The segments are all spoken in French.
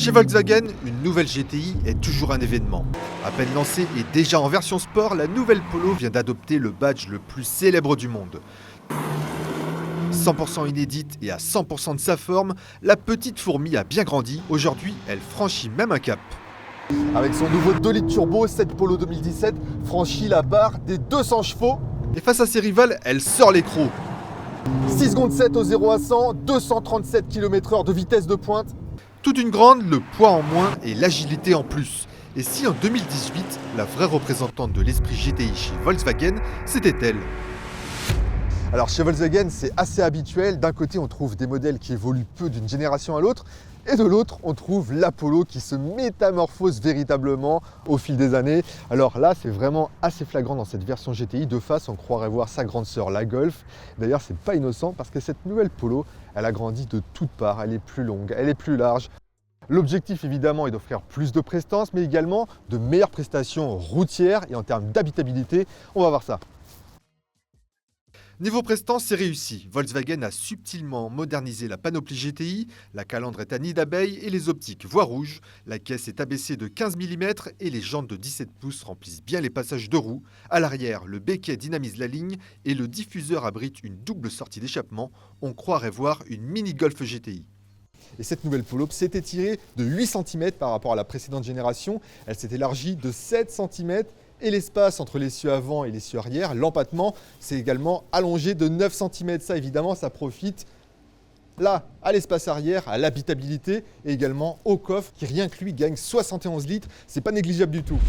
Chez Volkswagen, une nouvelle GTI est toujours un événement. À peine lancée et déjà en version sport, la nouvelle Polo vient d'adopter le badge le plus célèbre du monde. 100% inédite et à 100% de sa forme, la petite fourmi a bien grandi. Aujourd'hui, elle franchit même un cap. Avec son nouveau 2 litres turbo, cette Polo 2017 franchit la barre des 200 chevaux. Et face à ses rivales, elle sort les crocs. 6 secondes 7 au 0 à 100, 237 km/h de vitesse de pointe. Toute une grande, le poids en moins et l'agilité en plus. Et si en 2018, la vraie représentante de l'esprit GTI chez Volkswagen, c'était elle. Alors chez Volkswagen, c'est assez habituel. D'un côté, on trouve des modèles qui évoluent peu d'une génération à l'autre. Et de l'autre, on trouve la Polo qui se métamorphose véritablement au fil des années. Alors là, c'est vraiment assez flagrant dans cette version GTI. De face, on croirait voir sa grande sœur, la Golf. D'ailleurs, c'est pas innocent parce que cette nouvelle Polo, elle a grandi de toutes parts. Elle est plus longue, elle est plus large. L'objectif, évidemment, est d'offrir plus de prestance, mais également de meilleures prestations routières et en termes d'habitabilité. On va voir ça. Niveau prestance, c'est réussi. Volkswagen a subtilement modernisé la panoplie GTI, la calandre est à nid d'abeille et les optiques voient rouge. La caisse est abaissée de 15 mm et les jantes de 17 pouces remplissent bien les passages de roues. À l'arrière, le béquet dynamise la ligne et le diffuseur abrite une double sortie d'échappement. On croirait voir une mini Golf GTI. Et cette nouvelle Polo s'est étirée de 8 cm par rapport à la précédente génération. Elle s'est élargie de 7 cm. Et l'espace entre l'essieu avant et l'essieu arrière, l'empattement, s'est également allongé de 9 cm. Ça, évidemment, ça profite là à l'espace arrière, à l'habitabilité et également au coffre qui, rien que lui, gagne 71 litres. C'est pas négligeable du tout.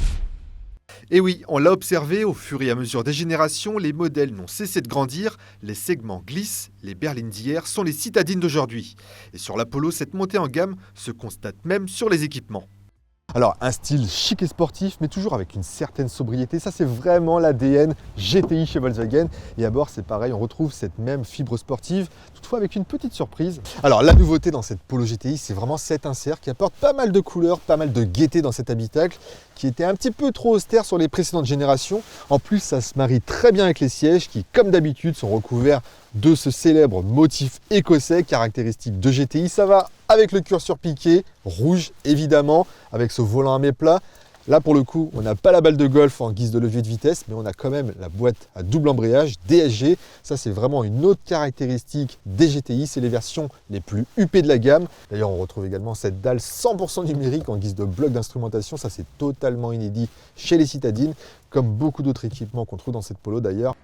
Et oui, on l'a observé, au fur et à mesure des générations, les modèles n'ont cessé de grandir, les segments glissent, les berlines d'hier sont les citadines d'aujourd'hui. Et sur la Polo, cette montée en gamme se constate même sur les équipements. Alors, un style chic et sportif, mais toujours avec une certaine sobriété. Ça, c'est vraiment l'ADN GTI chez Volkswagen. Et à bord, c'est pareil, on retrouve cette même fibre sportive, toutefois avec une petite surprise. Alors, la nouveauté dans cette Polo GTI, c'est vraiment cet insert qui apporte pas mal de couleurs, pas mal de gaieté dans cet habitacle, qui était un petit peu trop austère sur les précédentes générations. En plus, ça se marie très bien avec les sièges qui, comme d'habitude, sont recouverts de ce célèbre motif écossais caractéristique de GTI. Ça va avec le curseur piqué, rouge évidemment, avec ce volant à méplat. Là pour le coup, on n'a pas la balle de golf en guise de levier de vitesse, mais on a quand même la boîte à double embrayage DSG. Ça, c'est vraiment une autre caractéristique des GTI, c'est les versions les plus huppées de la gamme. D'ailleurs, on retrouve également cette dalle 100% numérique en guise de bloc d'instrumentation. Ça, c'est totalement inédit chez les citadines, comme beaucoup d'autres équipements qu'on trouve dans cette Polo d'ailleurs.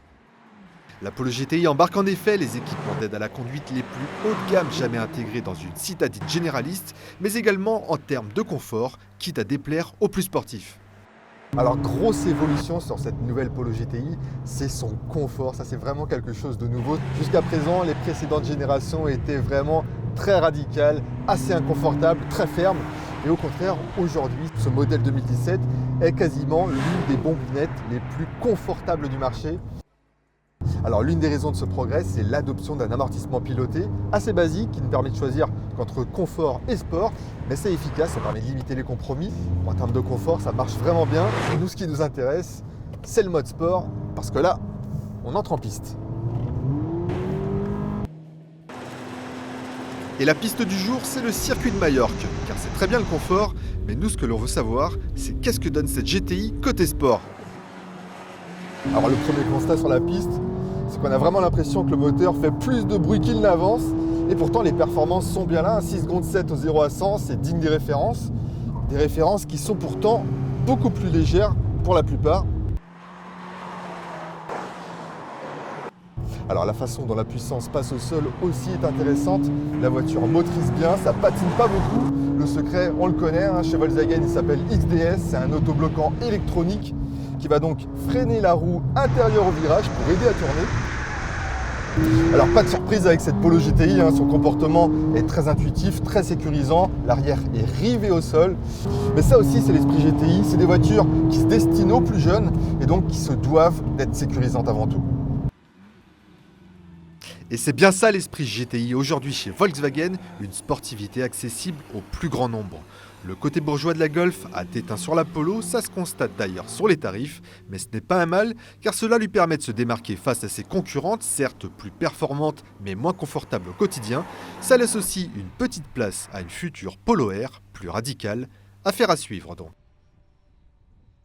La Polo GTI embarque en effet les équipements d'aide à la conduite les plus haut de gamme jamais intégrés dans une citadine généraliste, mais également en termes de confort, quitte à déplaire aux plus sportifs. Alors, grosse évolution sur cette nouvelle Polo GTI, c'est son confort. Ça, c'est vraiment quelque chose de nouveau. Jusqu'à présent, les précédentes générations étaient vraiment très radicales, assez inconfortables, très fermes. Et au contraire, aujourd'hui, ce modèle 2017 est quasiment l'une des bombinettes les plus confortables du marché. Alors l'une des raisons de ce progrès, c'est l'adoption d'un amortissement piloté assez basique qui nous permet de choisir qu'entre confort et sport, mais c'est efficace, ça permet de limiter les compromis. En termes de confort, ça marche vraiment bien. Et nous, ce qui nous intéresse, c'est le mode sport, parce que là, on entre en piste. Et la piste du jour, c'est le circuit de Majorque, car c'est très bien le confort, mais nous, ce que l'on veut savoir, c'est qu'est-ce que donne cette GTI côté sport. Alors le premier constat sur la piste, c'est qu'on a vraiment l'impression que le moteur fait plus de bruit qu'il n'avance. Et pourtant, les performances sont bien là. 6 secondes 7 au 0 à 100, c'est digne des références. Des références qui sont pourtant beaucoup plus légères pour la plupart. Alors la façon dont la puissance passe au sol aussi est intéressante. La voiture motorise bien, ça patine pas beaucoup. Le secret, on le connaît, hein, chez Volkswagen, il s'appelle XDS. C'est un autobloquant électronique qui va donc freiner la roue intérieure au virage pour aider à tourner. Alors pas de surprise avec cette Polo GTI, hein, son comportement est très intuitif, très sécurisant, l'arrière est rivé au sol. Mais ça aussi, c'est l'esprit GTI, c'est des voitures qui se destinent aux plus jeunes et donc qui se doivent d'être sécurisantes avant tout. Et c'est bien ça l'esprit GTI aujourd'hui chez Volkswagen, une sportivité accessible au plus grand nombre. Le côté bourgeois de la Golf a déteint sur la Polo, ça se constate d'ailleurs sur les tarifs, mais ce n'est pas un mal car cela lui permet de se démarquer face à ses concurrentes, certes plus performantes mais moins confortables au quotidien. Ça laisse aussi une petite place à une future Polo Air, plus radical. Affaire à suivre donc.